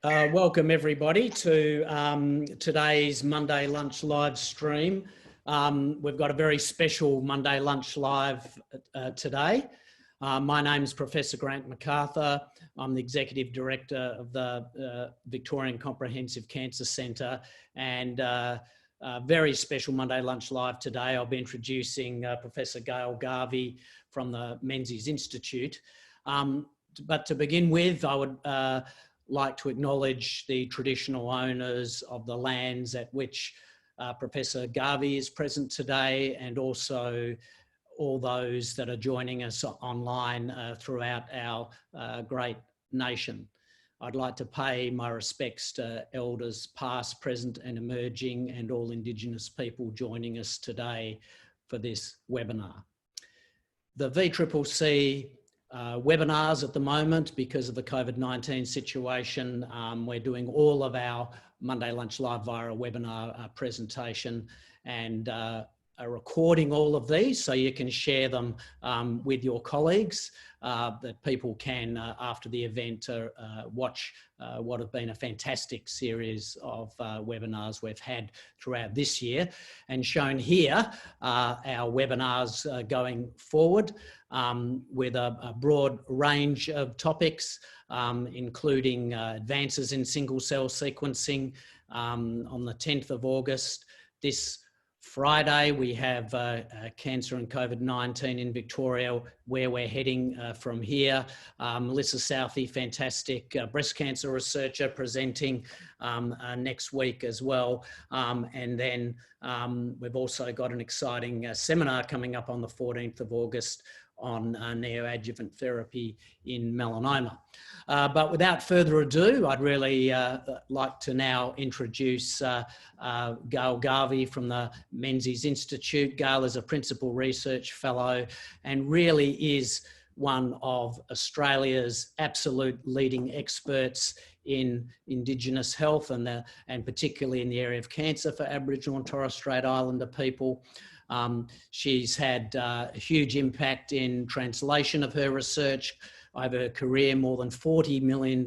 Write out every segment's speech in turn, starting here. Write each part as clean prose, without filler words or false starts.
Welcome everybody to today's Monday Lunch live stream. We've got a very special Monday Lunch live today. My name is Professor Grant MacArthur. I'm the Executive Director of the Victorian Comprehensive Cancer Centre, and a very special Monday Lunch live today. I'll be introducing Professor Gail Garvey from the Menzies Institute. But to begin with, I would like to acknowledge the traditional owners of the lands at which Professor Garvey is present today, and also all those that are joining us online throughout our great nation. I'd like to pay my respects to elders past, present and emerging, and all Indigenous people joining us today for this webinar. The VCCC webinars at the moment, because of the COVID-19 situation, we're doing all of our Monday Lunch Live via a webinar presentation, and are recording all of these so you can share them with your colleagues, that people can, after the event, watch what have been a fantastic series of webinars we've had throughout this year. And shown here are our webinars going forward, with a broad range of topics, including advances in single cell sequencing on the 10th of August. This Friday, we have cancer and COVID-19 in Victoria, where we're heading from here. Melissa Southey, fantastic breast cancer researcher, presenting next week as well. And then we've also got an exciting seminar coming up on the 14th of August on neoadjuvant therapy in melanoma. But without further ado, I'd really like to now introduce Gail Garvey from the Menzies Institute. Gail is a Principal Research Fellow and really is one of Australia's absolute leading experts in Indigenous health, and particularly in the area of cancer for Aboriginal and Torres Strait Islander people. She's had a huge impact in translation of her research over her career, more than $40 million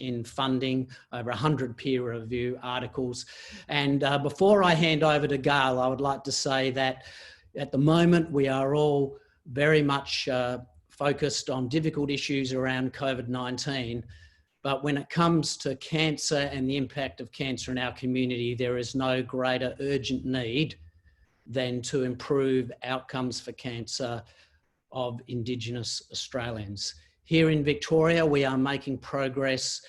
in funding, over 100 peer review articles. And before I hand over to Gail, I would like to say that at the moment we are all very much focused on difficult issues around COVID-19. But when it comes to cancer and the impact of cancer in our community, there is no greater urgent need than to improve outcomes for cancer of Indigenous Australians. Here in Victoria, we are making progress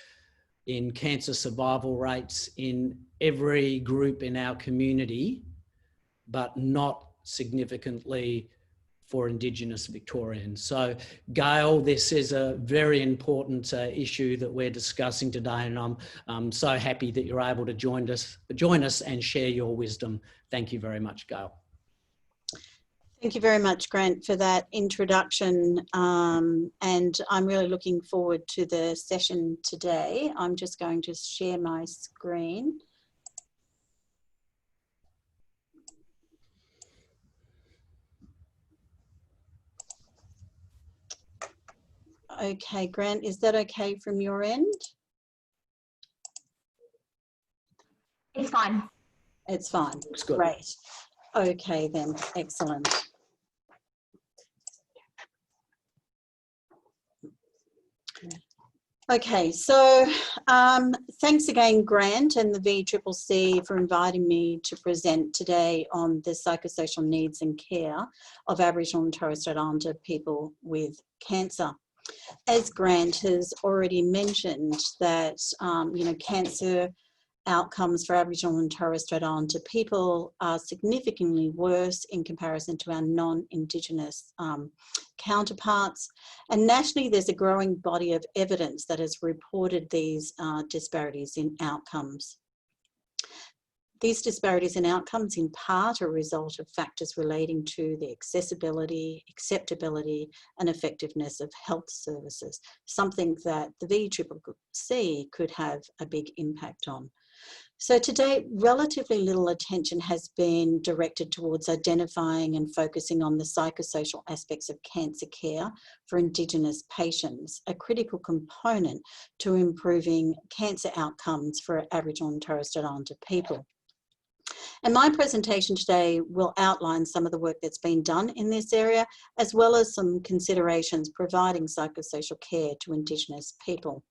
in cancer survival rates in every group in our community, but not significantly for Indigenous Victorians. So Gail, this is a very important issue that we're discussing today, and I'm so happy that you're able to join us and share your wisdom. Thank you very much, Gail. Thank you very much, Grant, for that introduction, and I'm really looking forward to the session today. I'm just going to share my screen. Okay, Grant, is that okay from your end? It's fine. It's fine. It's good. Great. Okay then, excellent. Okay, so thanks again, Grant and the VCCC, for inviting me to present today on the psychosocial needs and care of Aboriginal and Torres Strait Islander people with cancer. As Grant has already mentioned, that cancer outcomes for Aboriginal and Torres Strait Islander people are significantly worse in comparison to our non-Indigenous counterparts. And nationally, there's a growing body of evidence that has reported these disparities in outcomes. These disparities in outcomes in part are a result of factors relating to the accessibility, acceptability and effectiveness of health services, something that the VCCC could have a big impact on. So to date, relatively little attention has been directed towards identifying and focusing on the psychosocial aspects of cancer care for Indigenous patients, a critical component to improving cancer outcomes for Aboriginal and Torres Strait Islander people. And my presentation today will outline some of the work that's been done in this area, as well as some considerations providing psychosocial care to Indigenous people.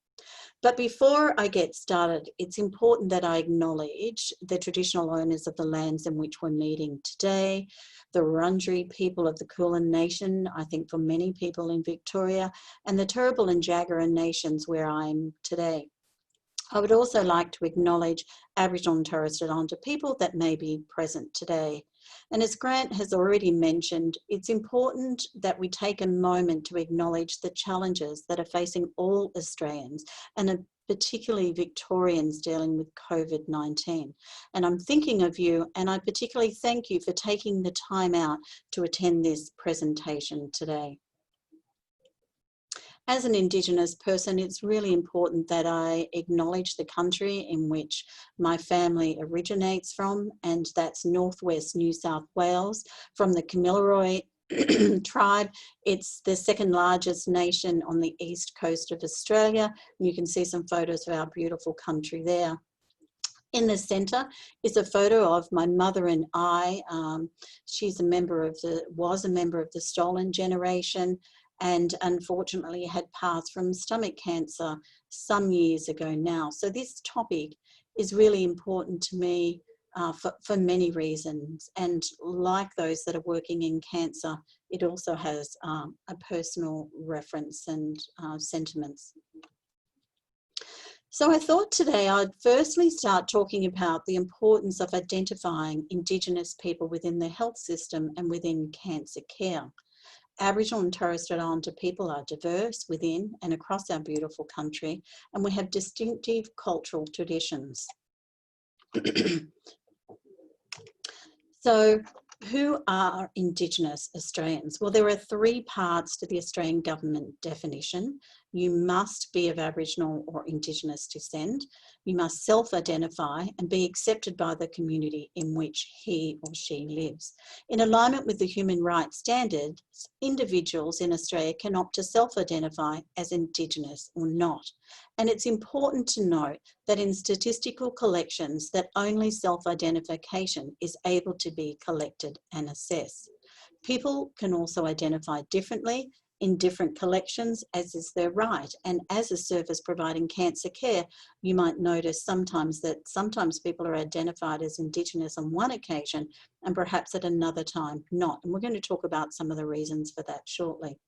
But before I get started, it's important that I acknowledge the traditional owners of the lands in which we're meeting today, the Wurundjeri people of the Kulin Nation, I think for many people in Victoria, and the Turrbal and Jagera nations where I'm today. I would also like to acknowledge Aboriginal and Torres Strait Islander people that may be present today. And as Grant has already mentioned, it's important that we take a moment to acknowledge the challenges that are facing all Australians, and particularly Victorians dealing with COVID-19. And I'm thinking of you, and I particularly thank you for taking the time out to attend this presentation today. As an Indigenous person, it's really important that I acknowledge the country in which my family originates from, and that's Northwest New South Wales, from the Kamilaroi tribe. It's the second largest nation on the east coast of Australia. You can see some photos of our beautiful country there. In the centre is a photo of my mother and I. She's was a member of the stolen generation, and unfortunately had passed from stomach cancer some years ago now. So this topic is really important to me for many reasons. And like those that are working in cancer, it also has a personal reference and sentiments. So I thought today I'd firstly start talking about the importance of identifying Indigenous people within the health system and within cancer care. Aboriginal and Torres Strait Islander people are diverse within and across our beautiful country, and we have distinctive cultural traditions. So who are Indigenous Australians? Well, there are three parts to the Australian government definition. You must be of Aboriginal or Indigenous descent. You must self-identify and be accepted by the community in which he or she lives. In alignment with the human rights standards, individuals in Australia can opt to self-identify as Indigenous or not. And it's important to note that in statistical collections that only self-identification is able to be collected and assessed. People can also identify differently in different collections, as is their right. And as a service providing cancer care, you might notice sometimes people are identified as Indigenous on one occasion and perhaps at another time not. And we're going to talk about some of the reasons for that shortly.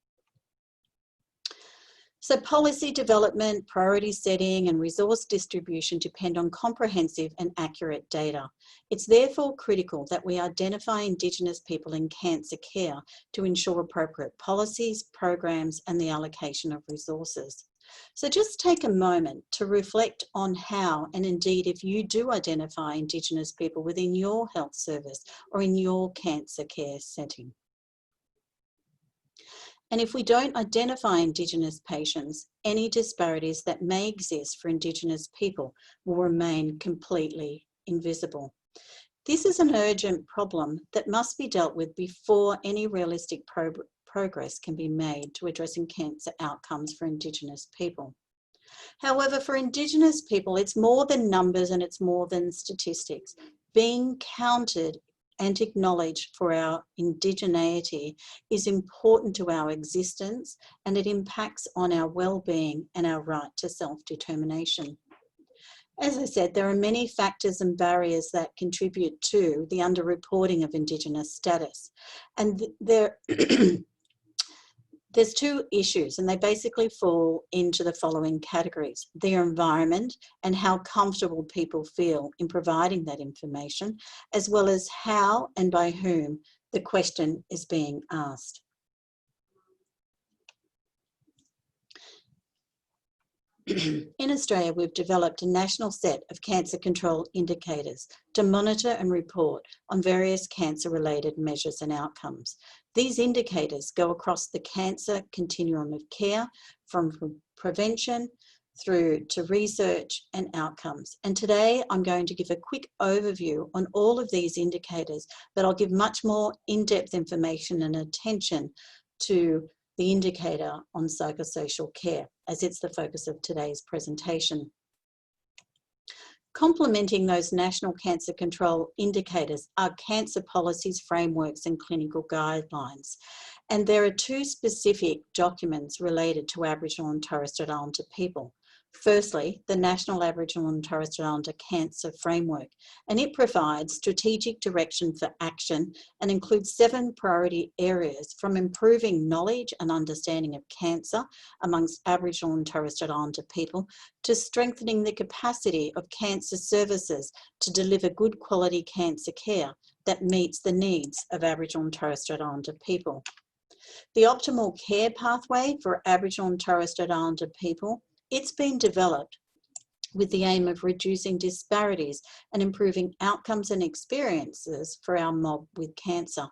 So policy development, priority setting and resource distribution depend on comprehensive and accurate data. It's therefore critical that we identify Indigenous people in cancer care to ensure appropriate policies, programs and the allocation of resources. So just take a moment to reflect on how, and indeed if you do identify Indigenous people within your health service or in your cancer care setting. And if we don't identify Indigenous patients, any disparities that may exist for Indigenous people will remain completely invisible. This is an urgent problem that must be dealt with before any realistic progress can be made to addressing cancer outcomes for Indigenous people. However, for Indigenous people, it's more than numbers and it's more than statistics. Being counted and acknowledged for our indigeneity is important to our existence, and it impacts on our well-being and our right to self-determination. As I said, there are many factors and barriers that contribute to the underreporting of Indigenous status. And there's two issues, and they basically fall into the following categories: their environment and how comfortable people feel in providing that information, as well as how and by whom the question is being asked. In Australia, we've developed a national set of cancer control indicators to monitor and report on various cancer-related measures and outcomes. These indicators go across the cancer continuum of care, from prevention through to research and outcomes. And today I'm going to give a quick overview on all of these indicators, but I'll give much more in-depth information and attention to the indicator on psychosocial care, as it's the focus of today's presentation. Complementing those national cancer control indicators are cancer policies, frameworks and clinical guidelines. And there are two specific documents related to Aboriginal and Torres Strait Islander people. Firstly, the National Aboriginal and Torres Strait Islander Cancer Framework, and it provides strategic direction for action and includes 7 priority areas, from improving knowledge and understanding of cancer amongst Aboriginal and Torres Strait Islander people to strengthening the capacity of cancer services to deliver good quality cancer care that meets the needs of Aboriginal and Torres Strait Islander people. The optimal care pathway for Aboriginal and Torres Strait Islander people, it's been developed with the aim of reducing disparities and improving outcomes and experiences for our mob with cancer.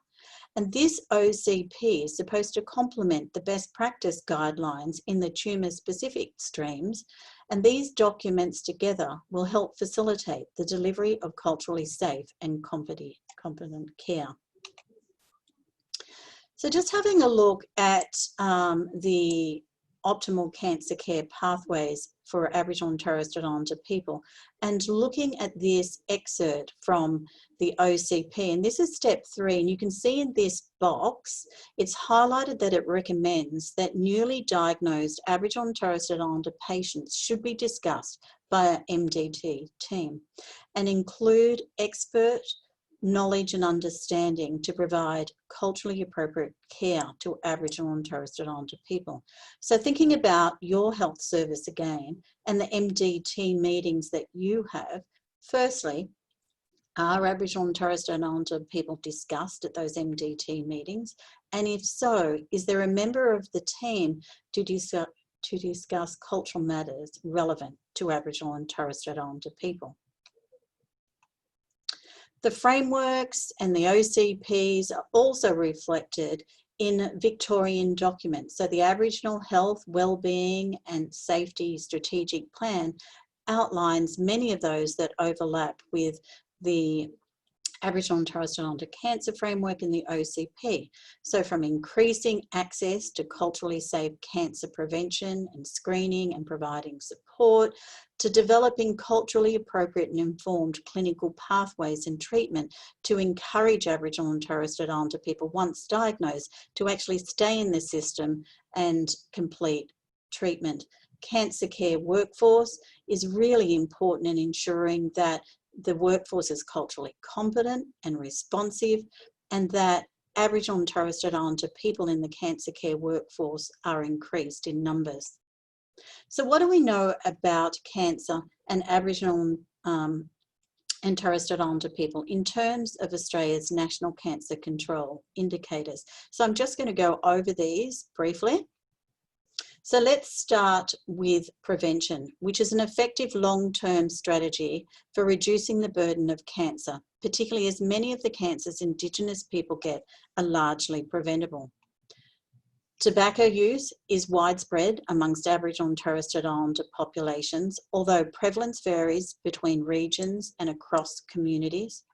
And this OCP is supposed to complement the best practice guidelines in the tumour-specific streams, and these documents together will help facilitate the delivery of culturally safe and competent care. So just having a look at the optimal cancer care pathways for Aboriginal and Torres Strait Islander people, and looking at this excerpt from the OCP, and this is step 3, and you can see in this box, it's highlighted that it recommends that newly diagnosed Aboriginal and Torres Strait Islander patients should be discussed by an MDT team and include expert knowledge and understanding to provide culturally appropriate care to Aboriginal and Torres Strait Islander people. So thinking about your health service again and the MDT meetings that you have, firstly, are Aboriginal and Torres Strait Islander people discussed at those MDT meetings? And if so, is there a member of the team to discuss cultural matters relevant to Aboriginal and Torres Strait Islander people? The frameworks and the OCPs are also reflected in Victorian documents. So the Aboriginal Health, Wellbeing and Safety Strategic Plan outlines many of those that overlap with the Aboriginal and Torres Strait Islander Cancer Framework and the OCP. So from increasing access to culturally safe cancer prevention and screening and providing support, to developing culturally appropriate and informed clinical pathways and treatment to encourage Aboriginal and Torres Strait Islander people, once diagnosed, to actually stay in the system and complete treatment. Cancer care workforce is really important in ensuring that the workforce is culturally competent and responsive, and that Aboriginal and Torres Strait Islander people in the cancer care workforce are increased in numbers. So what do we know about cancer and Aboriginal and Torres Strait Islander people in terms of Australia's national cancer control indicators? So I'm just going to go over these briefly. So let's start with prevention, which is an effective long-term strategy for reducing the burden of cancer, particularly as many of the cancers Indigenous people get are largely preventable. Tobacco use is widespread amongst Aboriginal and Torres Strait Islander populations, although prevalence varies between regions and across communities.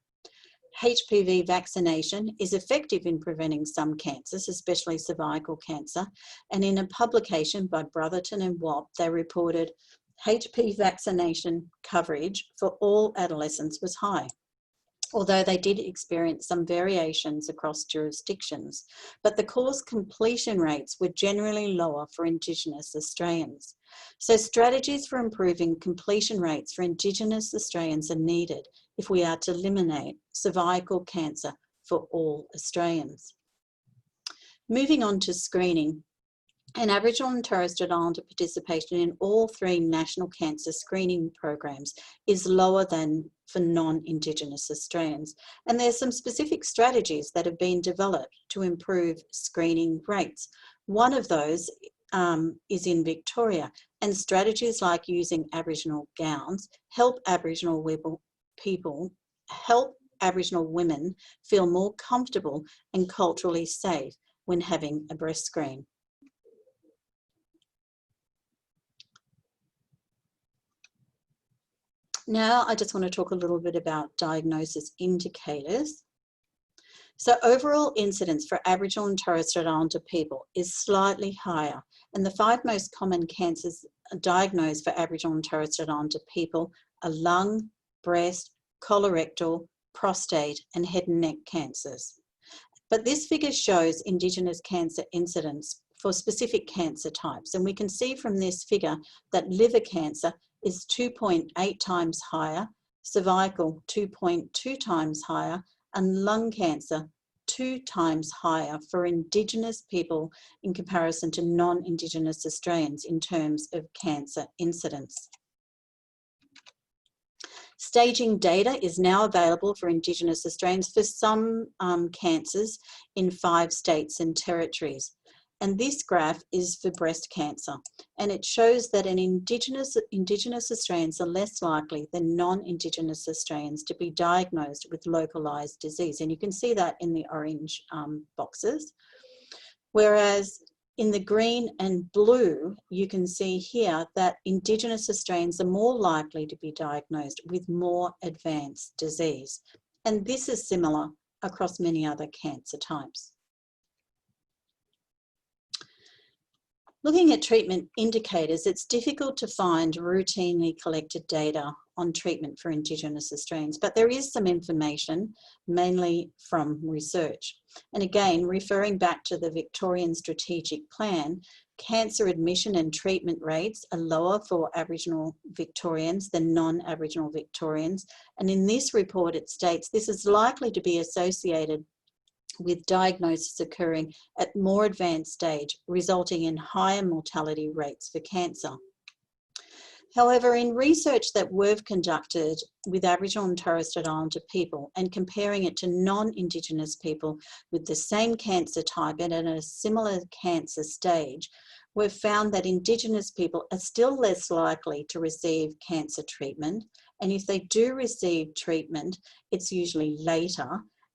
HPV vaccination is effective in preventing some cancers, especially cervical cancer, and in a publication by Brotherton and Watt, they reported HPV vaccination coverage for all adolescents was high, although they did experience some variations across jurisdictions, but the course completion rates were generally lower for Indigenous Australians. So strategies for improving completion rates for Indigenous Australians are needed if we are to eliminate cervical cancer for all Australians. Moving on to screening, and Aboriginal and Torres Strait Islander participation in all 3 national cancer screening programs is lower than for non-Indigenous Australians. And there's some specific strategies that have been developed to improve screening rates. One of those is in Victoria, and strategies like using Aboriginal gowns help Aboriginal women feel more comfortable and culturally safe when having a breast screen. Now I just want to talk a little bit about diagnosis indicators. So overall incidence for Aboriginal and Torres Strait Islander people is slightly higher, and the 5 most common cancers diagnosed for Aboriginal and Torres Strait Islander people are lung, breast, colorectal, prostate and head and neck cancers. But this figure shows Indigenous cancer incidence for specific cancer types, and we can see from this figure that liver cancer is 2.8 times higher, cervical 2.2 times higher, and lung cancer 2 times higher for Indigenous people in comparison to non-Indigenous Australians in terms of cancer incidence. Staging data is now available for Indigenous Australians for some cancers in 5 states and territories. And this graph is for breast cancer, and it shows that Indigenous Australians are less likely than non-Indigenous Australians to be diagnosed with localised disease, and you can see that in the orange boxes. Whereas in the green and blue, you can see here that Indigenous Australians are more likely to be diagnosed with more advanced disease, and this is similar across many other cancer types. Looking at treatment indicators, it's difficult to find routinely collected data on treatment for Indigenous Australians, but there is some information, mainly from research. And again, referring back to the Victorian Strategic Plan, cancer admission and treatment rates are lower for Aboriginal Victorians than non-Aboriginal Victorians. And in this report, it states this is likely to be associated with diagnosis occurring at more advanced stage, resulting in higher mortality rates for cancer. However, in research that we've conducted with Aboriginal and Torres Strait Islander people and comparing it to non-Indigenous people with the same cancer type and at a similar cancer stage, we've found that Indigenous people are still less likely to receive cancer treatment. And if they do receive treatment, it's usually later,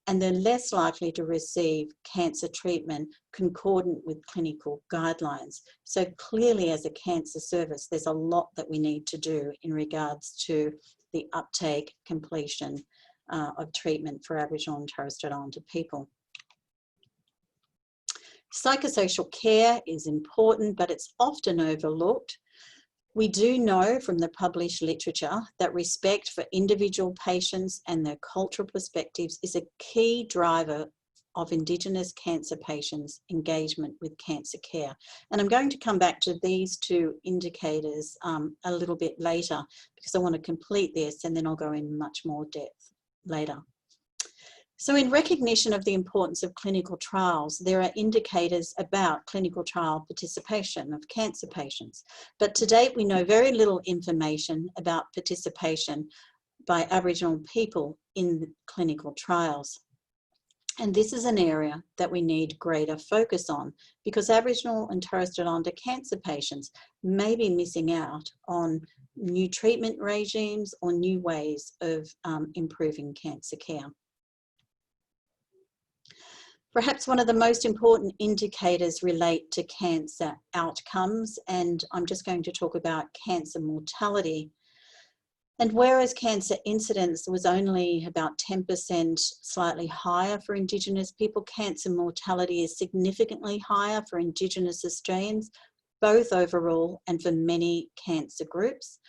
and they're less likely to receive cancer treatment concordant with clinical guidelines. So clearly, as a cancer service, there's a lot that we need to do in regards to the uptake, completion of treatment for Aboriginal and Torres Strait Islander people. Psychosocial care is important, but it's often overlooked. We do know from the published literature that respect for individual patients and their cultural perspectives is a key driver of Indigenous cancer patients' engagement with cancer care. And I'm going to come back to these 2 indicators a little bit later, because I want to complete this and then I'll go in much more depth later. So in recognition of the importance of clinical trials, there are indicators about clinical trial participation of cancer patients. But to date, we know very little information about participation by Aboriginal people in clinical trials. And this is an area that we need greater focus on, because Aboriginal and Torres Strait Islander cancer patients may be missing out on new treatment regimes or new ways of improving cancer care. Perhaps one of the most important indicators relate to cancer outcomes, and I'm just going to talk about cancer mortality. And whereas cancer incidence was only about 10% slightly higher for Indigenous people, cancer mortality is significantly higher for Indigenous Australians, both overall and for many cancer groups.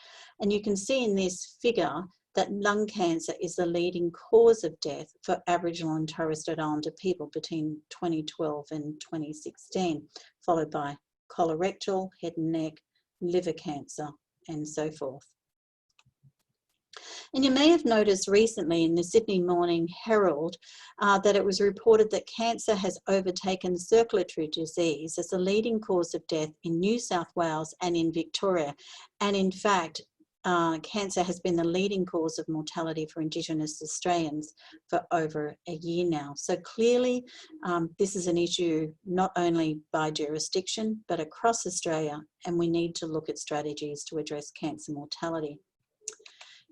And you can see in this figure that lung cancer is the leading cause of death for Aboriginal and Torres Strait Islander people between 2012 and 2016, followed by colorectal, head and neck, liver cancer, and so forth. And you may have noticed recently in the Sydney Morning Herald that it was reported that cancer has overtaken circulatory disease as the leading cause of death in New South Wales and in Victoria. And in fact, cancer has been the leading cause of mortality for Indigenous Australians for over a year now. So clearly, this is an issue not only by jurisdiction, but across Australia, and we need to look at strategies to address cancer mortality.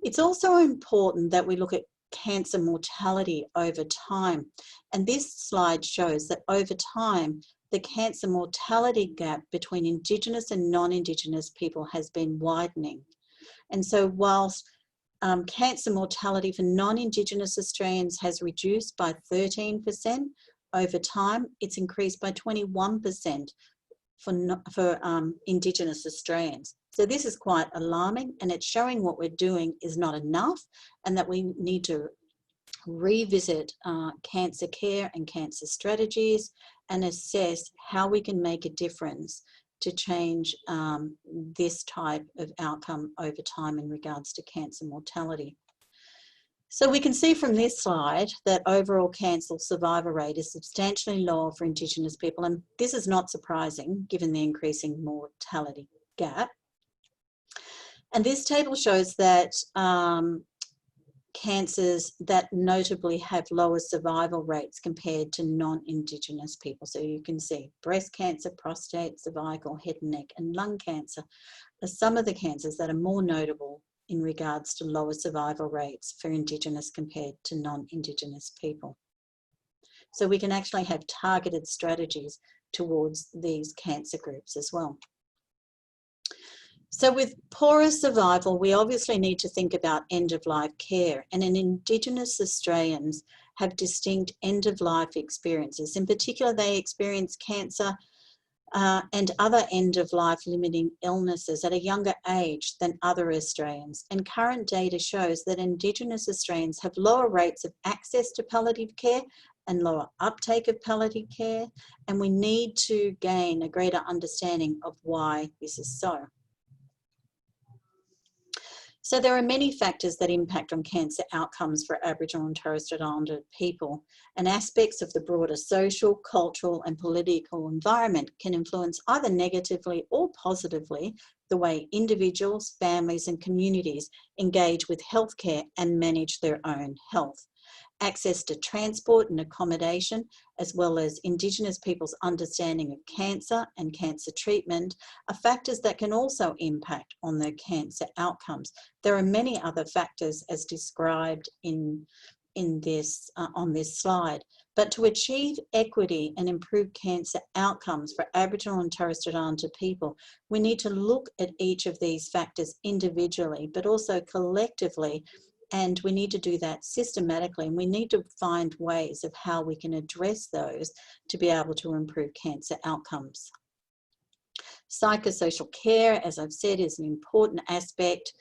It's also important that we look at cancer mortality over time. And this slide shows that over time, the cancer mortality gap between Indigenous and non-Indigenous people has been widening. And so whilst Cancer mortality for non-Indigenous Australians has reduced by 13% over time. It's increased by 21% for Indigenous Australians. So this is quite alarming, and it's showing what we're doing is not enough and that we need to revisit cancer care and cancer strategies and assess how we can make a difference to change this type of outcome over time in regards to cancer mortality. So we can see from this slide that overall cancer survival rate is substantially lower for Indigenous people, and this is not surprising given the increasing mortality gap. And this table shows that cancers that notably have lower survival rates compared to non-Indigenous people. So you can see breast cancer, prostate, cervical, head and neck, and lung cancer are some of the cancers that are more notable in regards to lower survival rates for Indigenous compared to non-Indigenous people. So we can actually have targeted strategies towards these cancer groups as well. So with poorer survival, we obviously need to think about end-of-life care, and Indigenous Australians have distinct end-of-life experiences. In particular, they experience cancer and other end-of-life limiting illnesses at a younger age than other Australians. And current data shows that Indigenous Australians have lower rates of access to palliative care and lower uptake of palliative care, and we need to gain a greater understanding of why this is so. So there are many factors that impact on cancer outcomes for Aboriginal and Torres Strait Islander people, and aspects of the broader social, cultural and political environment can influence either negatively or positively the way individuals, families and communities engage with healthcare and manage their own health. Access to transport and accommodation, as well as Indigenous people's understanding of cancer and cancer treatment, are factors that can also impact on their cancer outcomes. There are many other factors as described on this slide, but to achieve equity and improve cancer outcomes for Aboriginal and Torres Strait Islander people, we need to look at each of these factors individually, but also collectively. And we need to do that systematically, and we need to find ways of how we can address those to be able to improve cancer outcomes. Psychosocial care, as I've said, is an important aspect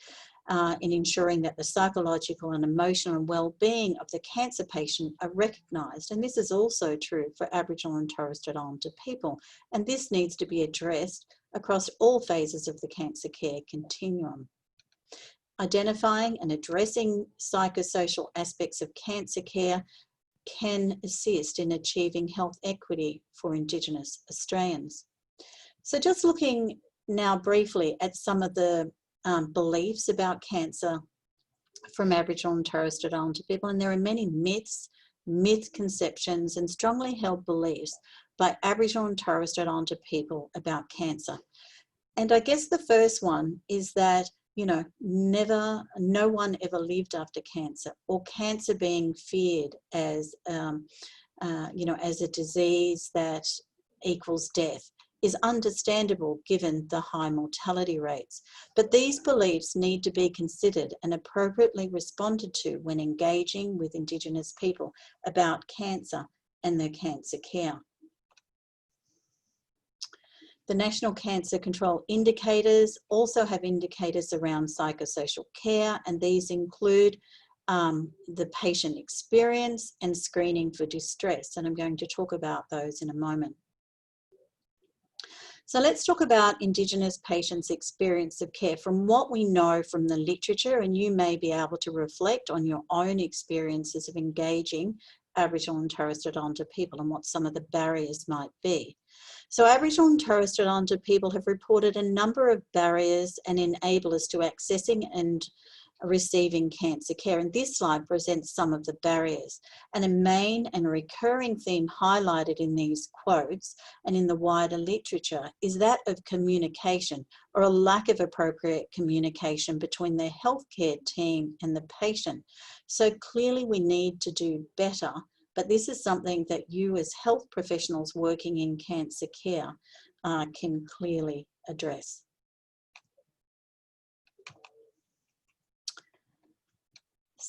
in ensuring that the psychological and emotional well-being of the cancer patient are recognised. And this is also true for Aboriginal and Torres Strait Islander people. And this needs to be addressed across all phases of the cancer care continuum. Identifying and addressing psychosocial aspects of cancer care can assist in achieving health equity for Indigenous Australians. So just looking now briefly at some of the beliefs about cancer from Aboriginal and Torres Strait Islander people, and there are many myths, misconceptions and strongly held beliefs by Aboriginal and Torres Strait Islander people about cancer. And I guess the first one is that no one ever lived after cancer, or cancer being feared as, as a disease that equals death is understandable given the high mortality rates. But these beliefs need to be considered and appropriately responded to when engaging with Indigenous people about cancer and their cancer care. The National Cancer Control Indicators also have indicators around psychosocial care, and these include the patient experience and screening for distress, and I'm going to talk about those in a moment. So let's talk about Indigenous patients' experience of care from what we know from the literature, and you may be able to reflect on your own experiences of engaging Aboriginal and Torres Strait Islander people and what some of the barriers might be. So Aboriginal and Torres Strait Islander people have reported a number of barriers and enablers to accessing and receiving cancer care, and this slide presents some of the barriers. And a main and recurring theme highlighted in these quotes and in the wider literature is that of communication, or a lack of appropriate communication between the healthcare team and the patient. So clearly we need to do better, but this is something that you as health professionals working in cancer care can clearly address.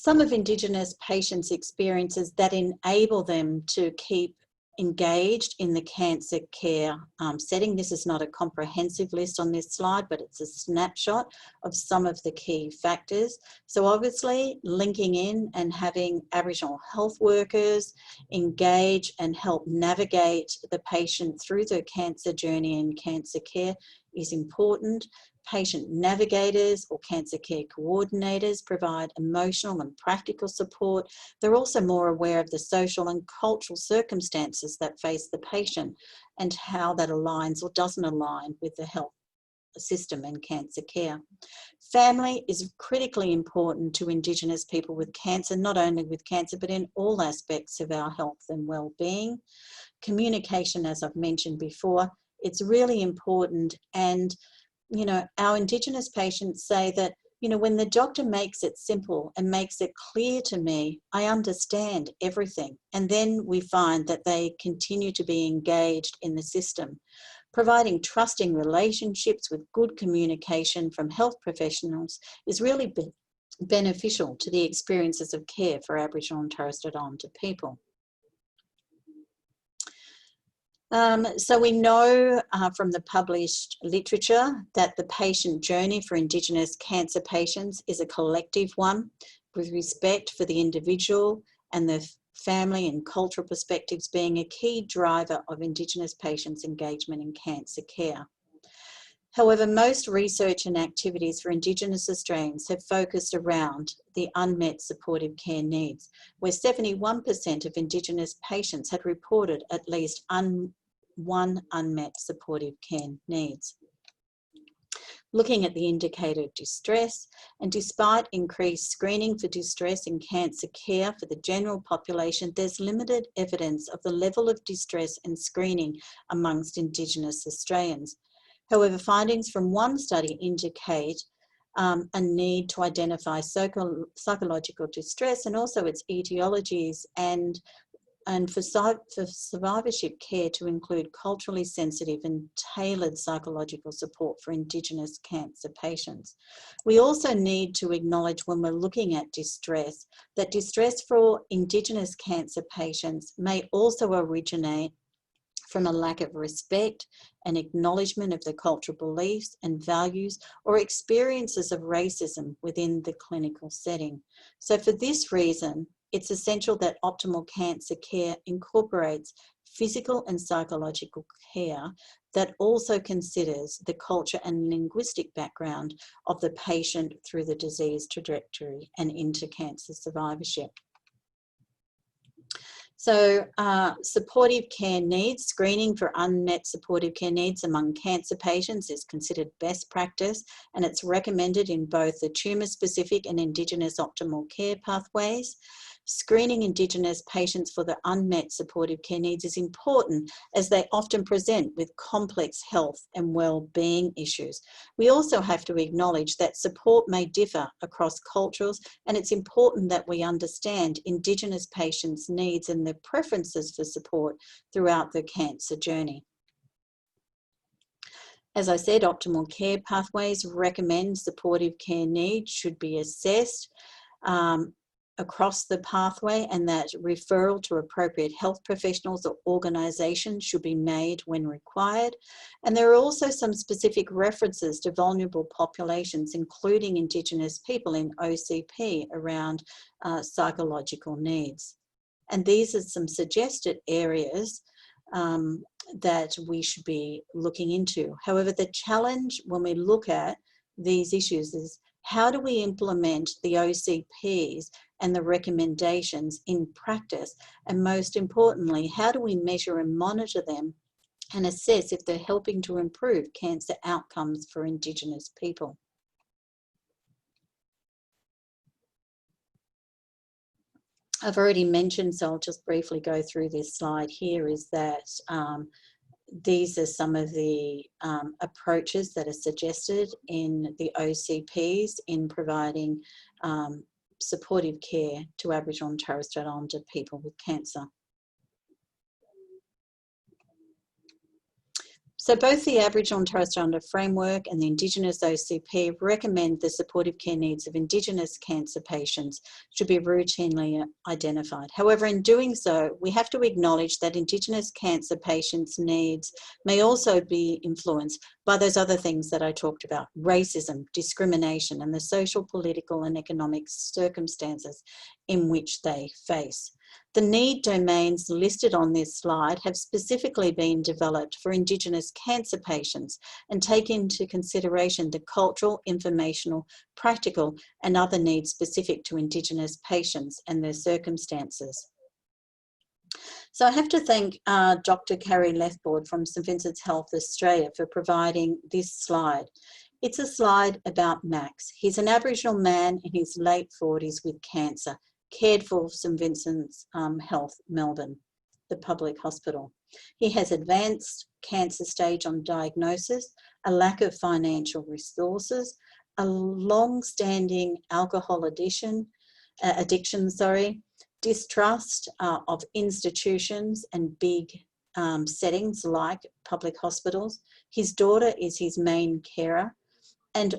some of Indigenous patients' experiences that enable them to keep engaged in the cancer care setting. This is not a comprehensive list on this slide, but it's a snapshot of some of the key factors. So obviously linking in and having Aboriginal health workers engage and help navigate the patient through the cancer journey and cancer care is important. Patient navigators or cancer care coordinators provide emotional and practical support. They're also more aware of the social and cultural circumstances that face the patient and how that aligns or doesn't align with the health system and cancer care. Family is critically important to Indigenous people with cancer, not only with cancer, but in all aspects of our health and well-being. Communication, as I've mentioned before, it's really important. And you know, our Indigenous patients say that, you know, when the doctor makes it simple and makes it clear to me, I understand everything. And then we find that they continue to be engaged in the system. Providing trusting relationships with good communication from health professionals is really beneficial to the experiences of care for Aboriginal and Torres Strait Islander people. So we know from the published literature that the patient journey for Indigenous cancer patients is a collective one, with respect for the individual and the family and cultural perspectives being a key driver of Indigenous patients' engagement in cancer care. However, most research and activities for Indigenous Australians have focused around the unmet supportive care needs, where 71% of Indigenous patients had reported at least one unmet supportive care needs. Looking at the indicator of distress, and despite increased screening for distress in cancer care for the general population, there's limited evidence of the level of distress and screening amongst Indigenous Australians. However, findings from one study indicate a need to identify psychological distress and also its etiologies, and for survivorship care to include culturally sensitive and tailored psychological support for Indigenous cancer patients. We also need to acknowledge, when we're looking at distress, that distress for Indigenous cancer patients may also originate from a lack of respect and acknowledgement of the cultural beliefs and values or experiences of racism within the clinical setting. So for this reason, it's essential that optimal cancer care incorporates physical and psychological care that also considers the culture and linguistic background of the patient through the disease trajectory and into cancer survivorship. So supportive care needs, screening for unmet supportive care needs among cancer patients is considered best practice, and it's recommended in both the tumour-specific and Indigenous optimal care pathways. Screening Indigenous patients for the unmet supportive care needs is important, as they often present with complex health and well-being issues. We also have to acknowledge that support may differ across cultures, and it's important that we understand Indigenous patients' needs and their preferences for support throughout the cancer journey. As I said, optimal care pathways recommend supportive care needs should be assessed across the pathway, and that referral to appropriate health professionals or organisations should be made when required. And there are also some specific references to vulnerable populations, including Indigenous people in OCP, around psychological needs. And these are some suggested areas that we should be looking into. However, the challenge when we look at these issues is, how do we implement the OCPs and the recommendations in practice? And most importantly, how do we measure and monitor them and assess if they're helping to improve cancer outcomes for Indigenous people? I've already mentioned, so I'll just briefly go through this slide here, is that these are some of the approaches that are suggested in the OCPs in providing supportive care to Aboriginal and Torres Strait Islander people with cancer. So both the Aboriginal and Torres Strait Islander framework and the Indigenous OCP recommend the supportive care needs of Indigenous cancer patients should be routinely identified. However, in doing so, we have to acknowledge that Indigenous cancer patients' needs may also be influenced by those other things that I talked about: racism, discrimination, and the social, political, and economic circumstances in which they face. The need domains listed on this slide have specifically been developed for Indigenous cancer patients and take into consideration the cultural, informational, practical, and other needs specific to Indigenous patients and their circumstances. So I have to thank Dr. Carrie Lethboard from St Vincent's Health Australia for providing this slide. It's a slide about Max. He's an Aboriginal man in his late 40s with cancer, cared for St Vincent's Health Melbourne, the public hospital. He has advanced cancer stage on diagnosis, a lack of financial resources, a long-standing alcohol addiction, distrust of institutions and big settings like public hospitals. His daughter is his main carer, and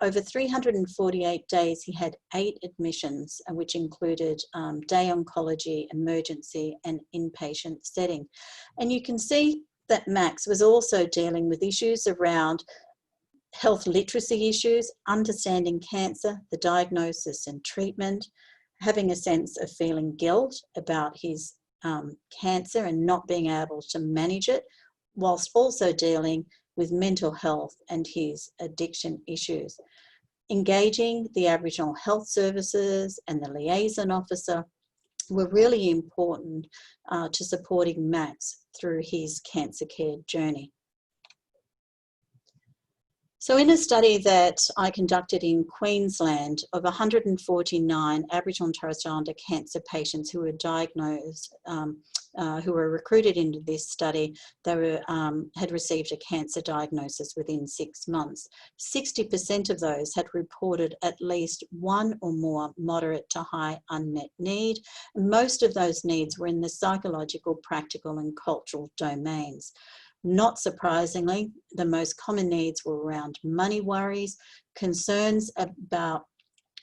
over 348 days, he had 8 admissions, which included day oncology, emergency, and inpatient setting. And you can see that Max was also dealing with issues around health literacy issues, understanding cancer, the diagnosis and treatment, having a sense of feeling guilt about his cancer and not being able to manage it, whilst also dealing with mental health and his addiction issues. Engaging the Aboriginal Health Services and the liaison officer were really important to supporting Max through his cancer care journey. So in a study that I conducted in Queensland of 149 Aboriginal and Torres Strait Islander cancer patients who were diagnosed, who were recruited into this study, they had received a cancer diagnosis within 6 months. 60% of those had reported at least one or more moderate to high unmet need. Most of those needs were in the psychological, practical, and cultural domains. Not surprisingly, the most common needs were around money worries, concerns about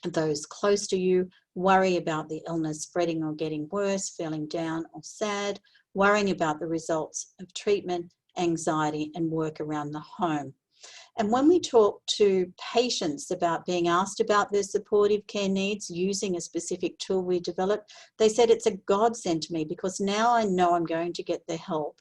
those close to you, worry about the illness spreading or getting worse, feeling down or sad, worrying about the results of treatment, anxiety, and work around the home. And when we talk to patients about being asked about their supportive care needs using a specific tool we developed, they said it's a godsend to me because now I know I'm going to get the help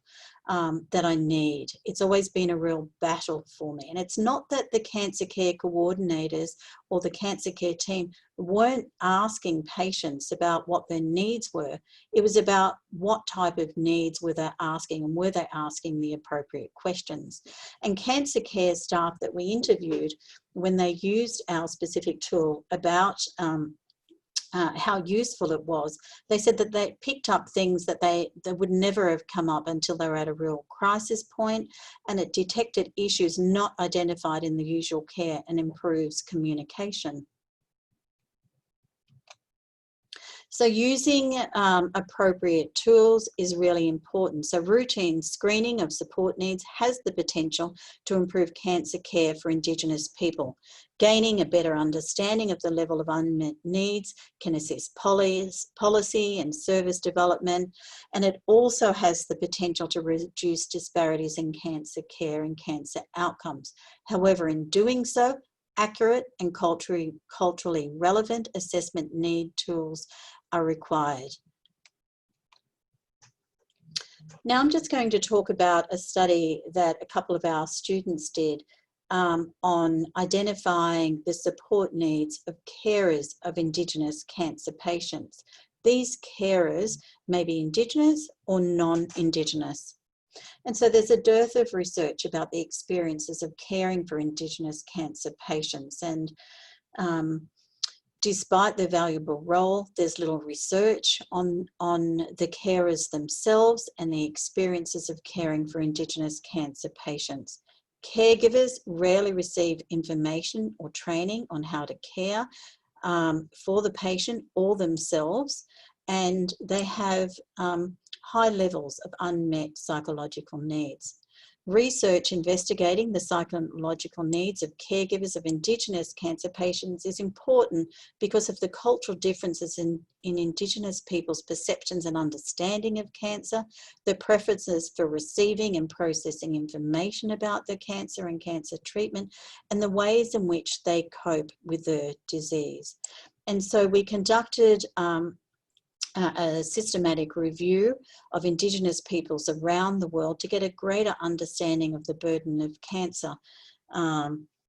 that I need. It's always been a real battle for me. And it's not that the cancer care coordinators or the cancer care team weren't asking patients about what their needs were. It was about what type of needs were they asking, and were they asking the appropriate questions. And cancer care staff that we interviewed, when they used our specific tool about how useful it was, they said that they picked up things that they would never have come up until they were at a real crisis point, and it detected issues not identified in the usual care and improves communication. So using appropriate tools is really important. So routine screening of support needs has the potential to improve cancer care for Indigenous people. Gaining a better understanding of the level of unmet needs can assist policy and service development, and it also has the potential to reduce disparities in cancer care and cancer outcomes. However, in doing so, accurate and culturally relevant assessment need tools are required. Now I'm just going to talk about a study that a couple of our students did on identifying the support needs of carers of Indigenous cancer patients. These carers may be Indigenous or non-Indigenous. And so there's a dearth of research about the experiences of caring for Indigenous cancer patients, and despite their valuable role, there's little research on the carers themselves and the experiences of caring for Indigenous cancer patients. Caregivers rarely receive information or training on how to care for the patient or themselves, and they have high levels of unmet psychological needs. Research investigating the psychological needs of caregivers of Indigenous cancer patients is important because of the cultural differences in Indigenous people's perceptions and understanding of cancer, their preferences for receiving and processing information about their cancer and cancer treatment, and the ways in which they cope with the disease. And so we conducted a systematic review of Indigenous peoples around the world to get a greater understanding of the burden of cancer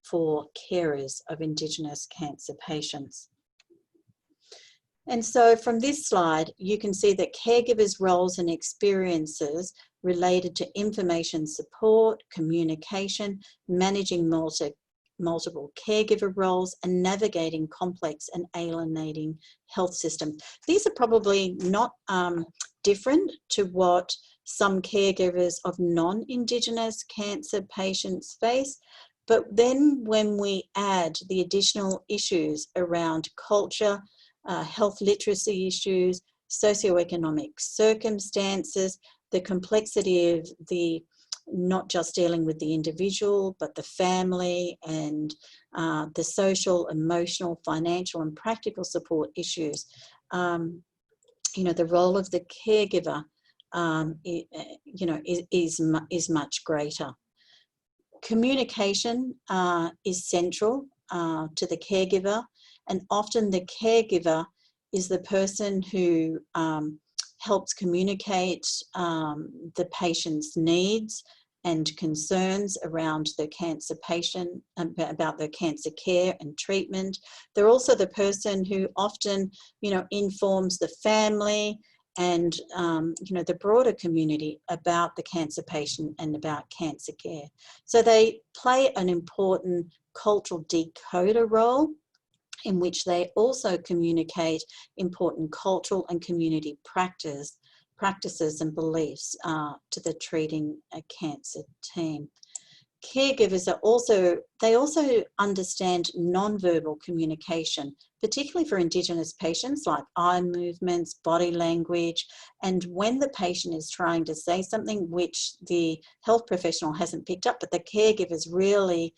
for carers of Indigenous cancer patients. And so from this slide, you can see that caregivers' roles and experiences related to information support, communication, managing multiple caregiver roles, and navigating complex and alienating health systems. These are probably not different to what some caregivers of non-Indigenous cancer patients face, but then when we add the additional issues around culture, health literacy issues, socioeconomic circumstances, the complexity of the not just dealing with the individual, but the family and the social, emotional, financial and practical support issues. You know, the role of the caregiver, is much greater. Communication is central to the caregiver, and often the caregiver is the person who helps communicate the patient's needs and concerns around the cancer patient, about their cancer care and treatment. They're also the person who often, informs the family and, the broader community about the cancer patient and about cancer care. So they play an important cultural decoder role in which they also communicate important cultural and community practices and beliefs to the treating cancer team. Caregivers they also understand non-verbal communication, particularly for Indigenous patients, like eye movements, body language, and when the patient is trying to say something which the health professional hasn't picked up, but the caregiver's really,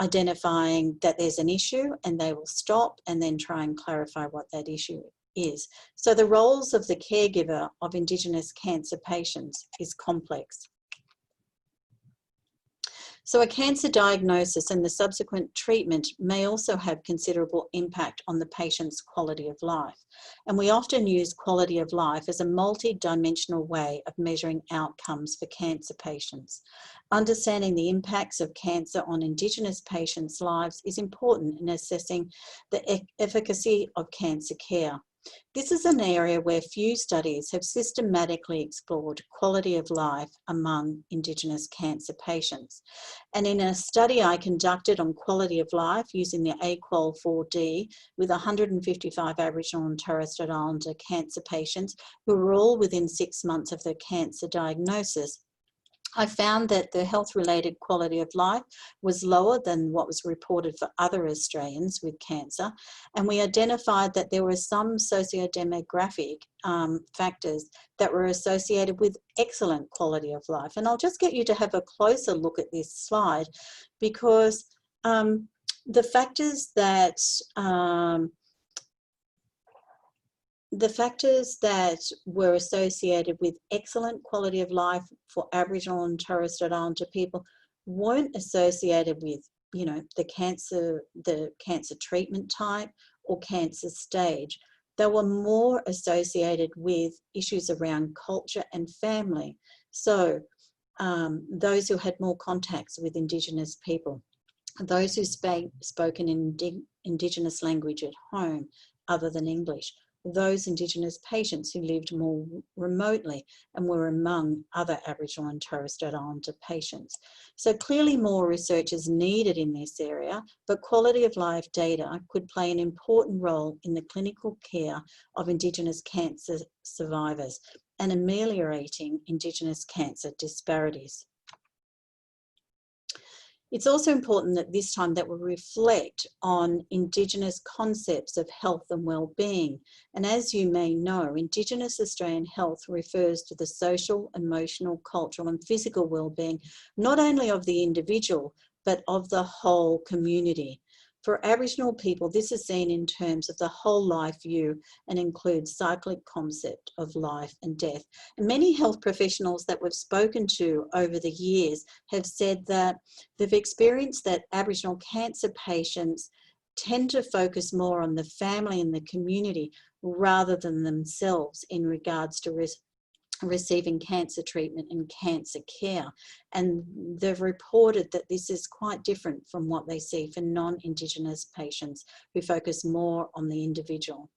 identifying that there's an issue, and they will stop and then try and clarify what that issue is. So the roles of the caregiver of Indigenous cancer patients is complex. So a cancer diagnosis and the subsequent treatment may also have considerable impact on the patient's quality of life. And we often use quality of life as a multi-dimensional way of measuring outcomes for cancer patients. Understanding the impacts of cancer on Indigenous patients' lives is important in assessing the efficacy of cancer care. This is an area where few studies have systematically explored quality of life among Indigenous cancer patients. And in a study I conducted on quality of life using the AQOL-4D with 155 Aboriginal and Torres Strait Islander cancer patients who were all within 6 months of their cancer diagnosis, I found that the health-related quality of life was lower than what was reported for other Australians with cancer, and we identified that there were some socio-demographic factors that were associated with excellent quality of life. And I'll just get you to have a closer look at this slide, because the factors that were associated with excellent quality of life for Aboriginal and Torres Strait Islander people weren't associated with, the cancer treatment type or cancer stage. They were more associated with issues around culture and family. So those who had more contacts with Indigenous people, those who spoke an Indigenous language at home other than English, those Indigenous patients who lived more remotely and were among other Aboriginal and Torres Strait Islander patients. So clearly more research is needed in this area, but quality of life data could play an important role in the clinical care of Indigenous cancer survivors and ameliorating Indigenous cancer disparities. It's also important that this time that we reflect on Indigenous concepts of health and well-being. And as you may know, Indigenous Australian health refers to the social, emotional, cultural and physical well-being, not only of the individual, but of the whole community. For Aboriginal people, this is seen in terms of the whole life view and includes cyclic concept of life and death. And many health professionals that we've spoken to over the years have said that they've experienced that Aboriginal cancer patients tend to focus more on the family and the community rather than themselves in regards to receiving cancer treatment and cancer care. And they've reported that this is quite different from what they see for non-Indigenous patients who focus more on the individual.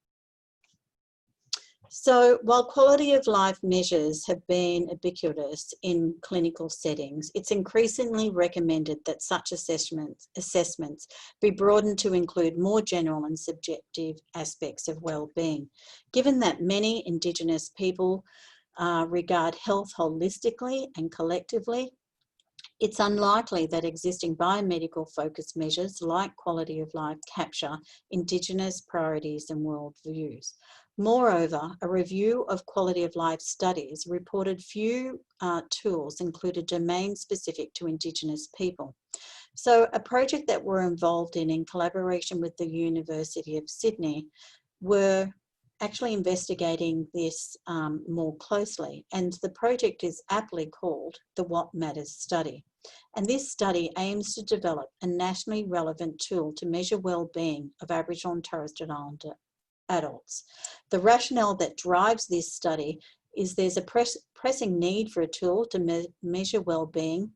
So while quality of life measures have been ubiquitous in clinical settings, it's increasingly recommended that such assessments be broadened to include more general and subjective aspects of well-being. Given that many Indigenous people regard health holistically and collectively, it's unlikely that existing biomedical focus measures like quality of life capture Indigenous priorities and worldviews. Moreover, a review of quality of life studies reported few tools included domain specific to Indigenous people. So a project that we're involved in collaboration with the University of Sydney were actually investigating this more closely, and the project is aptly called the What Matters Study. And this study aims to develop a nationally relevant tool to measure well-being of Aboriginal and Torres Strait Islander adults. The rationale that drives this study is there's a pressing need for a tool to measure well-being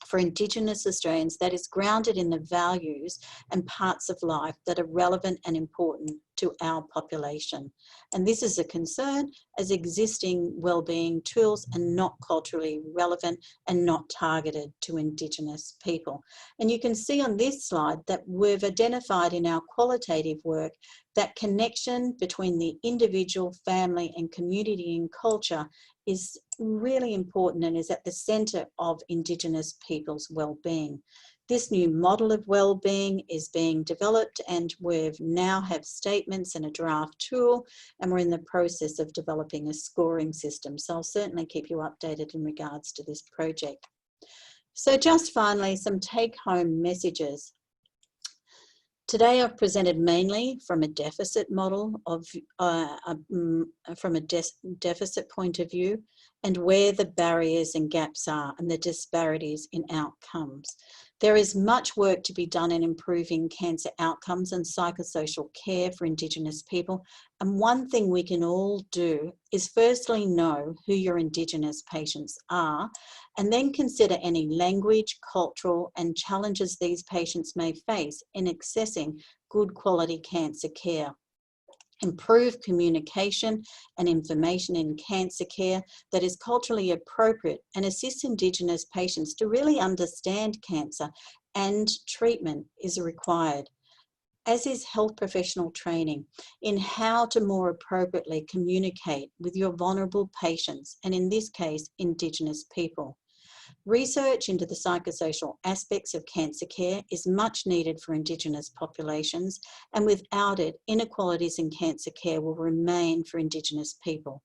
for Indigenous Australians that is grounded in the values and parts of life that are relevant and important to our population. And this is a concern as existing wellbeing tools are not culturally relevant and not targeted to Indigenous people. And you can see on this slide that we've identified in our qualitative work that connection between the individual, family and community and culture is really important and is at the centre of Indigenous people's well-being. This new model of well-being is being developed and we've now have statements and a draft tool, and we're in the process of developing a scoring system. So I'll certainly keep you updated in regards to this project. So just finally, some take-home messages. Today I've presented mainly from a deficit model from a deficit point of view and where the barriers and gaps are and the disparities in outcomes. There is much work to be done in improving cancer outcomes and psychosocial care for Indigenous people. And one thing we can all do is firstly know who your Indigenous patients are, and then consider any language, cultural, and challenges these patients may face in accessing good quality cancer care. Improve communication and information in cancer care that is culturally appropriate and assist Indigenous patients to really understand cancer, and treatment is required, as is health professional training in how to more appropriately communicate with your vulnerable patients, and in this case, Indigenous people. Research into the psychosocial aspects of cancer care is much needed for Indigenous populations, and without it, inequalities in cancer care will remain for Indigenous people.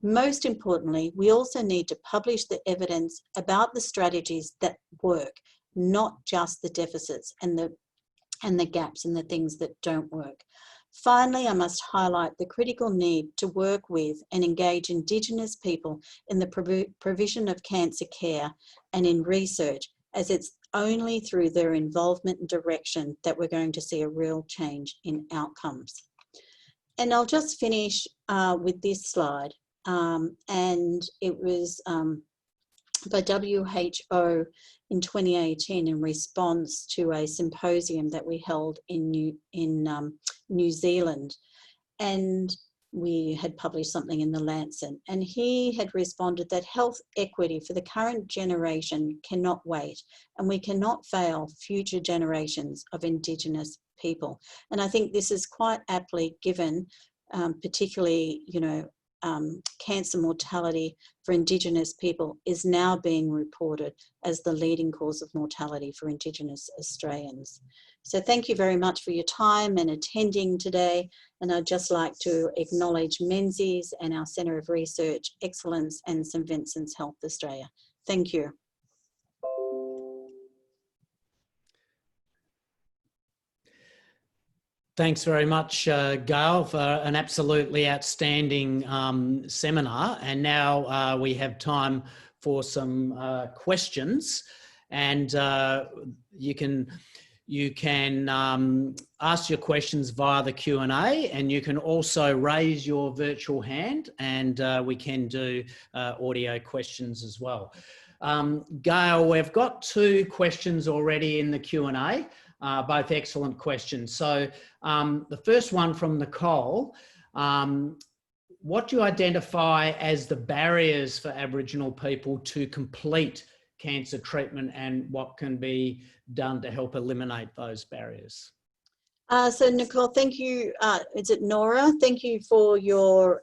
Most importantly, we also need to publish the evidence about the strategies that work, not just the deficits and the gaps and the things that don't work. Finally, I must highlight the critical need to work with and engage Indigenous people in the provision of cancer care and in research, as it's only through their involvement and direction that we're going to see a real change in outcomes. And I'll just finish with this slide. And it was by WHO in 2018 in response to a symposium that we held in New Zealand, and we had published something in the Lancet, and he had responded that health equity for the current generation cannot wait, and we cannot fail future generations of Indigenous people. And I think this is quite aptly given, particularly, you know, cancer mortality for Indigenous people is now being reported as the leading cause of mortality for Indigenous Australians. So thank you very much for your time and attending today. And I'd just like to acknowledge Menzies and our Centre of Research Excellence and St Vincent's Health Australia. Thank you. Thanks very much, Gail, for an absolutely outstanding seminar. And now we have time for some questions. And you can ask your questions via the Q&A, and you can also raise your virtual hand, and we can do audio questions as well. Gail, we've got 2 questions already in the Q&A. Both excellent questions. So the first one from Nicole, what do you identify as the barriers for Aboriginal people to complete cancer treatment, and what can be done to help eliminate those barriers? So Nicole, thank you. Is it Nora? Thank you for your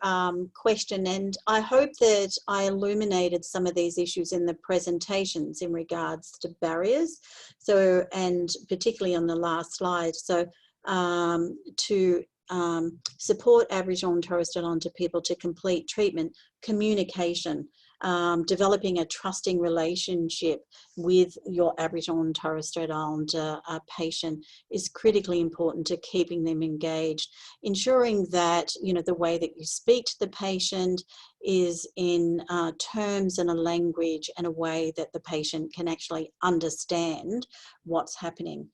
question, and I hope that I illuminated some of these issues in the presentations in regards to barriers. So, and particularly on the last slide. So to support Aboriginal and Torres Strait Islander people to complete treatment, communication, developing a trusting relationship with your Aboriginal and Torres Strait Islander patient is critically important to keeping them engaged. Ensuring that, you know, the way that you speak to the patient is in terms and a language and a way that the patient can actually understand what's happening.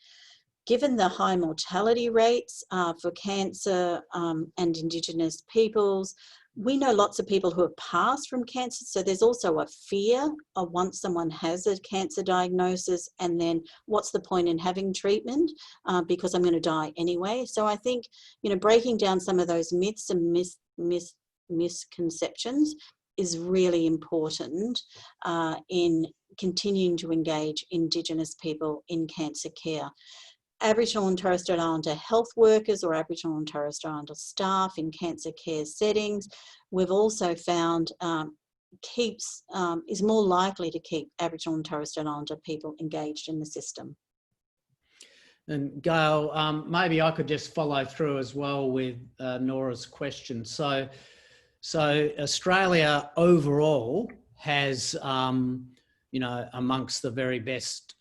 Given the high mortality rates for cancer and Indigenous peoples, we know lots of people who have passed from cancer, so there's also a fear of once someone has a cancer diagnosis, and then what's the point in having treatment because I'm going to die anyway. So I think, you know, breaking down some of those myths and misconceptions is really important in continuing to engage Indigenous people in cancer care. Aboriginal and Torres Strait Islander health workers or Aboriginal and Torres Strait Islander staff in cancer care settings, we've also found is more likely to keep Aboriginal and Torres Strait Islander people engaged in the system. And Gail, maybe I could just follow through as well with Nora's question. So Australia overall has you know, amongst the very best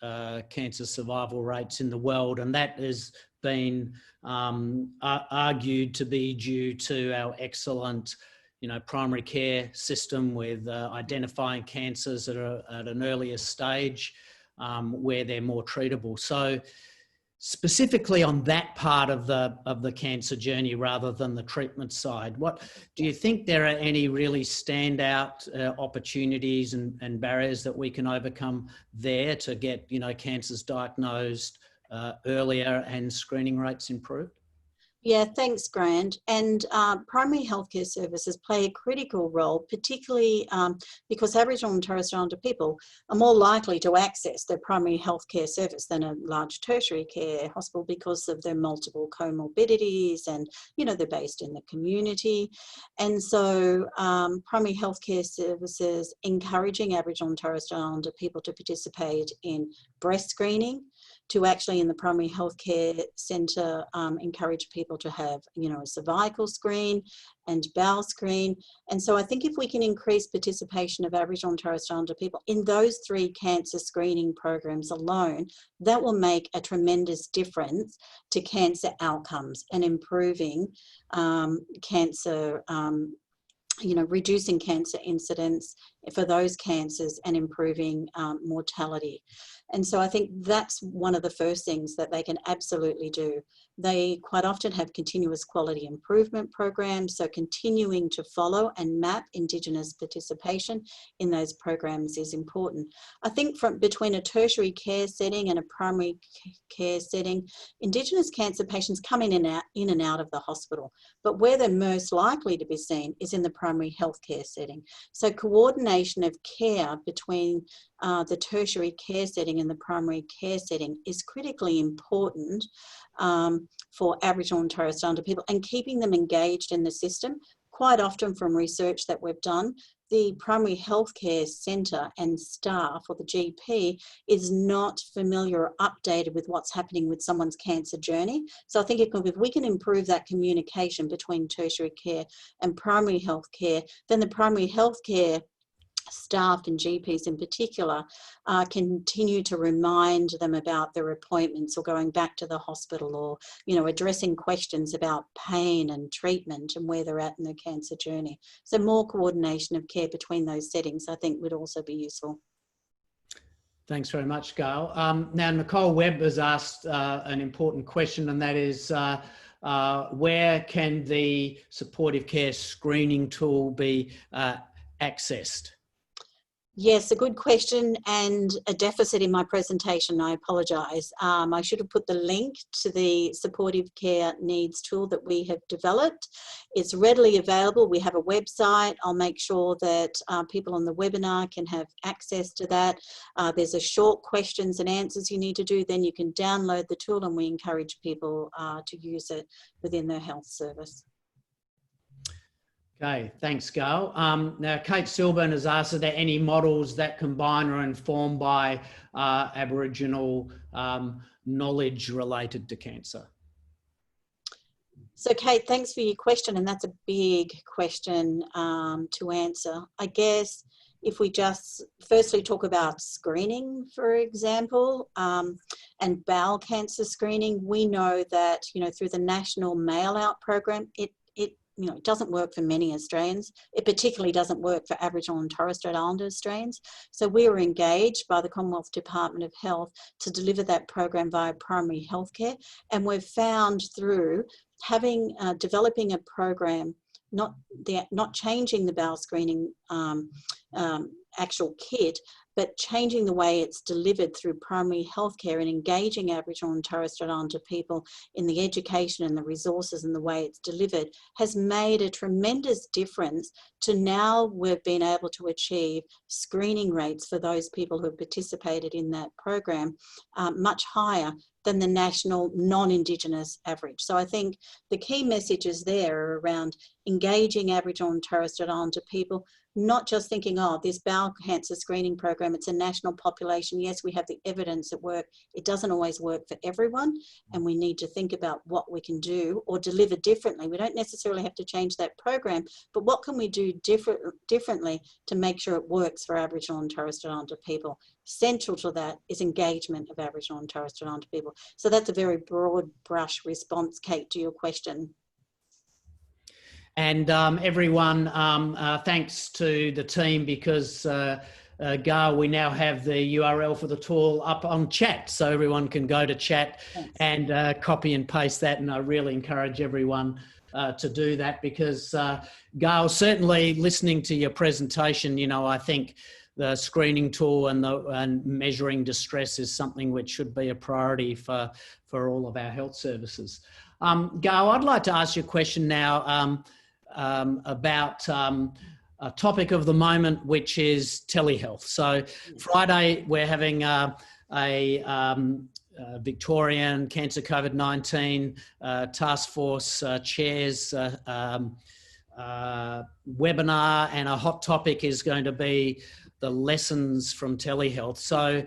cancer survival rates in the world, and that has been argued to be due to our excellent, you know, primary care system with identifying cancers at an earlier stage where they're more treatable. So specifically on that part of the cancer journey rather than the treatment side, what do you think there are any really standout opportunities and barriers that we can overcome there to get, you know, cancers diagnosed earlier and screening rates improved? Yeah, thanks, Grant. And primary healthcare services play a critical role, particularly because Aboriginal and Torres Strait Islander people are more likely to access their primary healthcare service than a large tertiary care hospital because of their multiple comorbidities and, you know, they're based in the community. And so primary healthcare services encouraging Aboriginal and Torres Strait Islander people to participate in breast screening, to actually in the primary healthcare centre encourage people to have, you know, a cervical screen and bowel screen. And so I think if we can increase participation of Aboriginal and Torres Strait Islander people in those 3 cancer screening programs alone, that will make a tremendous difference to cancer outcomes and improving cancer, you know, reducing cancer incidence for those cancers and improving mortality. And so I think that's one of the first things that they can absolutely do. They quite often have continuous quality improvement programs, so continuing to follow and map Indigenous participation in those programs is important. I think between a tertiary care setting and a primary care setting, Indigenous cancer patients come in and out of the hospital, but where they're most likely to be seen is in the primary healthcare setting. So coordination of care between the tertiary care setting and the primary care setting is critically important for Aboriginal and Torres Strait Islander people, and keeping them engaged in the system. quite often from research that we've done, the primary healthcare centre and staff, or the GP, is not familiar or updated with what's happening with someone's cancer journey. So I think if we can improve that communication between tertiary care and primary healthcare, then the primary healthcare staff and GPs in particular continue to remind them about their appointments, or going back to the hospital, or, you know, addressing questions about pain and treatment and where they're at in their cancer journey. So more coordination of care between those settings, I think, would also be useful. Thanks very much, Gail. Now, Nicole Webb has asked an important question, and that is, where can the supportive care screening tool be accessed? Yes, a good question and a deficit in my presentation. I apologise. I should have put the link to the supportive care needs tool that we have developed. It's readily available. We have a website. I'll make sure that people on the webinar can have access to that. There's a short questions and answers you need to do. Then you can download the tool, and we encourage people to use it within their health service. Okay, thanks, Gail. Now, Kate Silburn has asked, are there any models that combine or informed by Aboriginal knowledge related to cancer? So, Kate, thanks for your question, and that's a big question to answer. I guess if we just firstly talk about screening, for example, and bowel cancer screening, we know that, you know, through the National Mail Out program, it doesn't work for many Australians. It particularly doesn't work for Aboriginal and Torres Strait Islander Australians. So we were engaged by the Commonwealth Department of Health to deliver that program via primary healthcare. And we've found through having, developing a program, not changing the bowel screening actual kit, but changing the way it's delivered through primary healthcare and engaging Aboriginal and Torres Strait Islander people in the education and the resources and the way it's delivered has made a tremendous difference to now we've been able to achieve screening rates for those people who have participated in that program much higher than the national non-Indigenous average. So I think the key messages there are around engaging Aboriginal and Torres Strait Islander people, not just thinking, oh, this bowel cancer screening program, it's a national population. Yes, we have the evidence at work. It doesn't always work for everyone, and we need to think about what we can do or deliver differently. We don't necessarily have to change that program, but what can we do differently to make sure it works for Aboriginal and Torres Strait Islander people? Central to that is engagement of Aboriginal and Torres Strait Islander people. So that's a very broad brush response, Kate, to your question. And everyone, thanks to the team, because Gail, we now have the URL for the tool up on chat, so everyone can go to chat and copy and paste that. And I really encourage everyone to do that, because Gail, certainly listening to your presentation, you know, I think the screening tool and measuring distress is something which should be a priority for all of our health services. Gail, I'd like to ask you a question now about a topic of the moment, which is telehealth. So Friday, we're having a Victorian Cancer COVID-19 Task Force Chairs webinar, and a hot topic is going to be the lessons from telehealth. So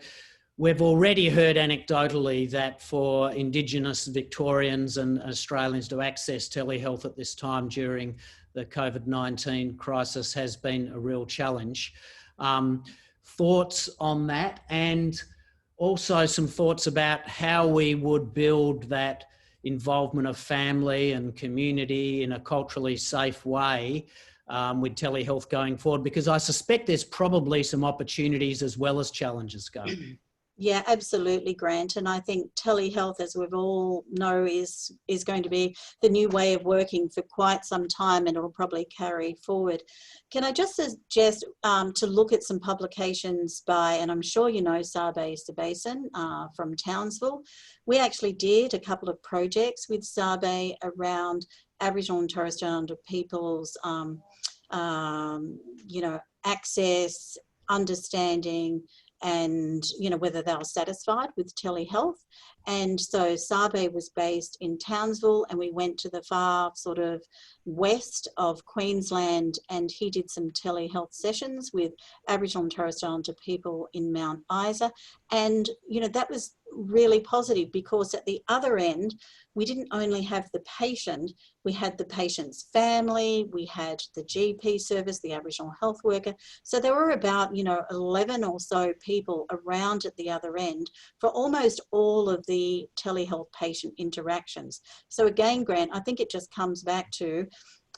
we've already heard anecdotally that for Indigenous Victorians and Australians to access telehealth at this time during the COVID-19 crisis has been a real challenge. Thoughts on that, and also some thoughts about how we would build that involvement of family and community in a culturally safe way with telehealth going forward, because I suspect there's probably some opportunities as well as challenges going. Yeah, absolutely, Grant. And I think telehealth, as we've all know, is going to be the new way of working for quite some time, and it'll probably carry forward. Can I just suggest to look at some publications by, and I'm sure you know Sabe Sabason from Townsville. We actually did a couple of projects with Sabe around Aboriginal and Torres Strait Islander people's, you know, access, understanding, and, you know, whether they were satisfied with telehealth. And so Sabe was based in Townsville, and we went to the far sort of west of Queensland, and he did some telehealth sessions with Aboriginal and Torres Strait Islander people in Mount Isa. And, you know, that was really positive, because at the other end, we didn't only have the patient, we had the patient's family, we had the GP service, the Aboriginal health worker. So there were about, you know, 11 or so people around at the other end for almost all of the telehealth patient interactions. So again, Grant, I think it just comes back to,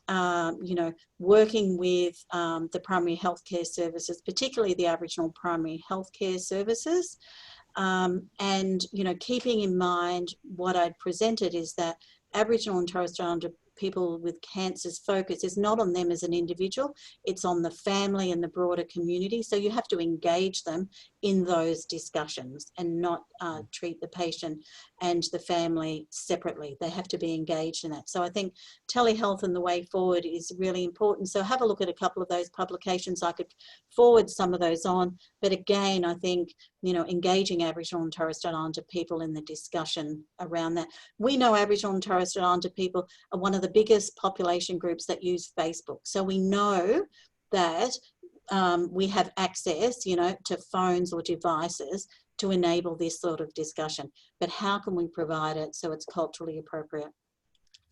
you know, working with the primary healthcare services, particularly the Aboriginal primary healthcare services. And, you know, keeping in mind what I'd presented is that Aboriginal and Torres Strait Islander people with cancer's focus is not on them as an individual, it's on the family and the broader community. So you have to engage them in those discussions and not treat the patient and the family separately. They have to be engaged in that. So I think telehealth and the way forward is really important. So have a look at a couple of those publications. I could forward some of those on. But again, I think, you know, engaging Aboriginal and Torres Strait Islander people in the discussion around that. We know Aboriginal and Torres Strait Islander people are one of the biggest population groups that use Facebook. So we know that we have access, you know, to phones or devices to enable this sort of discussion. But how can we provide it so it's culturally appropriate?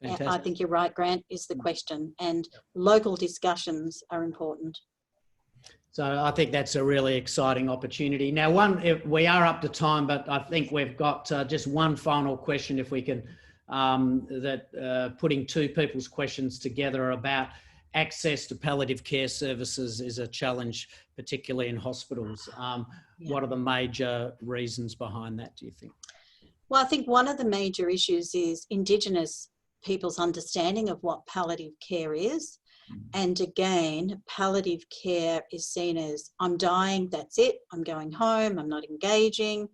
Fantastic. I think you're right, Grant, is the question. And local discussions are important. So I think that's a really exciting opportunity. Now, we are up to time, but I think we've got just one final question, if we can, putting two people's questions together about access to palliative care services is a challenge, particularly in hospitals. What are the major reasons behind that, do you think? Well, I think one of the major issues is Indigenous people's understanding of what palliative care is. And again, palliative care is seen as, I'm dying, that's it, I'm going home, I'm not engaging,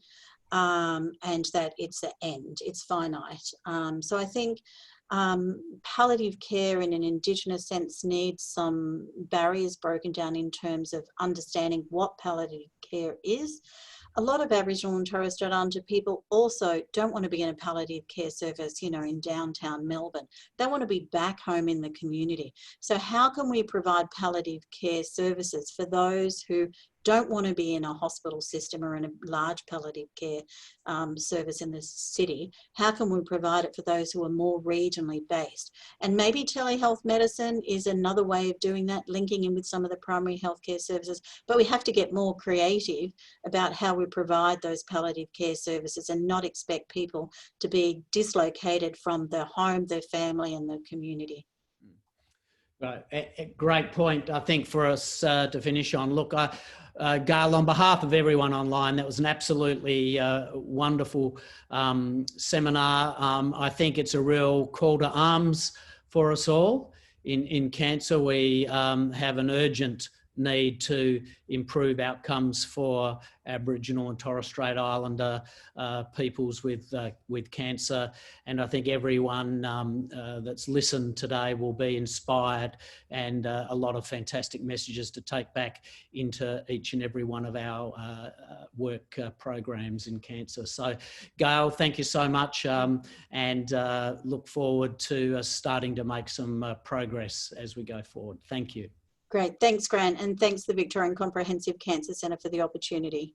and that it's the end, it's finite. So I think palliative care in an Indigenous sense needs some barriers broken down in terms of understanding what palliative care is. A lot of Aboriginal and Torres Strait Islander people also don't want to be in a palliative care service, you know, in downtown Melbourne. They want to be back home in the community. So how can we provide palliative care services for those who don't want to be in a hospital system or in a large palliative care service in the city? How can we provide it for those who are more regionally based? And maybe telehealth medicine is another way of doing that, linking in with some of the primary healthcare services. But we have to get more creative about how we provide those palliative care services and not expect people to be dislocated from their home, their family and their community. Right, a great point, I think, for us to finish on. Look, Gail, on behalf of everyone online, that was an absolutely wonderful seminar. I think it's a real call to arms for us all. In cancer, we have an urgent need to improve outcomes for Aboriginal and Torres Strait Islander peoples with cancer. And I think everyone that's listened today will be inspired, and a lot of fantastic messages to take back into each and every one of our work programs in cancer. So Gail, thank you so much, and look forward to starting to make some progress as we go forward. Thank you. Great. Thanks, Grant. And thanks the Victorian Comprehensive Cancer Centre for the opportunity.